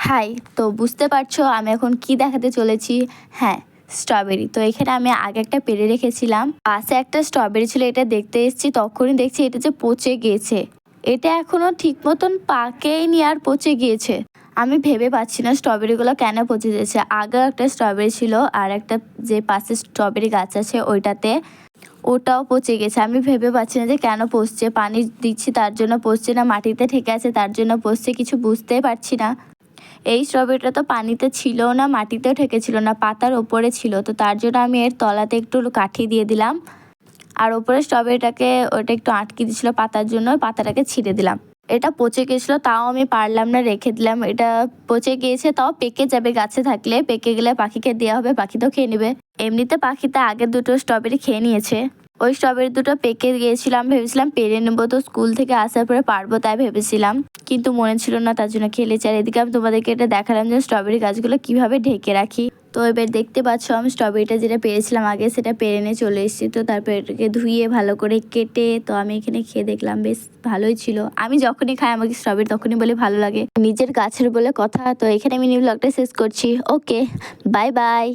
High, তো বুঝতে পারছো আমি এখন কি দেখাতে চলেছি। হ্যাঁ, স্ট্রবেরি। তো এখানে আমি আগে একটা পেরে রেখেছিলাম, পাশে একটা স্ট্রবেরি ছিল, এটা দেখতে এসেছি, তখনই দেখছি এটা যে পচে গিয়েছে। এটা এখনো ঠিক মতন পাকেইনি আর পচে গিয়েছে। আমি ভেবে পাচ্ছি না স্ট্রবেরিগুলো কেন পচে যাচ্ছে। আগে একটা স্ট্রবেরি ছিল আর একটা যে পাশে স্ট্রবেরি গাছ আছে ওইটাতে, ওটাও পচে গেছে। আমি ভেবে পাচ্ছি না যে কেন পচছে। পানি দিচ্ছি তার জন্য পচছে, না মাটিতে ঠেকে আছে তার জন্য পচছে, কিছু বুঝতেই পারছি না। এই স্ট্রবেরিটা তো পানিতে ছিল না, মাটিতেও ঠেকেছিল না, পাতার ওপরে ছিল। তো তার জন্য আমি এর তলাতে একটু কাঠি দিয়ে দিলাম, আর ওপরে স্ট্রবেরিটাকে ওটা একটু আটকে দিয়েছিল পাতার জন্য, পাতাটাকে ছিঁড়ে দিলাম। এটা পচে গেছিলো, তাও আমি পারলাম না, রেখে দিলাম। এটা পচে গিয়েছে, তাও পেকে যাবে, গাছে থাকলে পেকে গেলে পাখিকে দেওয়া হবে, পাখি তো খেয়ে নেবে। এমনিতে পাখিতে আগের দুটো স্ট্রবেরি খেয়ে নিয়েছে। ওই স্ট্রবেরি দুটো পেকে গিয়েছিলাম, ভেবেছিলাম পেরে নেবো, তো স্কুল থেকে আসার পরে পারবো তাই ভেবেছিলাম, কিন্তু মনে ছিল না, তার জন্য খেলেছি। আর এদিকে আমি তোমাদেরকে এটা দেখালাম যে স্ট্রবেরি গাছগুলো কিভাবে ঢেকে রাখি। তো এবার দেখতে পাচ্ছ আমি স্ট্রবেরিটা যেটা পেরেছিলাম আগে সেটা পেরে নিয়ে চলে এসেছি। তো তারপর এটাকে ধুয়ে ভালো করে কেটে তো আমি এখানে খেয়ে দেখলাম বেশ ভালোই ছিল। আমি যখনই খাই আমাকে স্ট্রবেরি তখনই বলে ভালো লাগে, নিজের গাছের বলে কথা। তো এখানে আমি নিউ ব্লগটা শেষ করছি। ওকে, বাই বাই।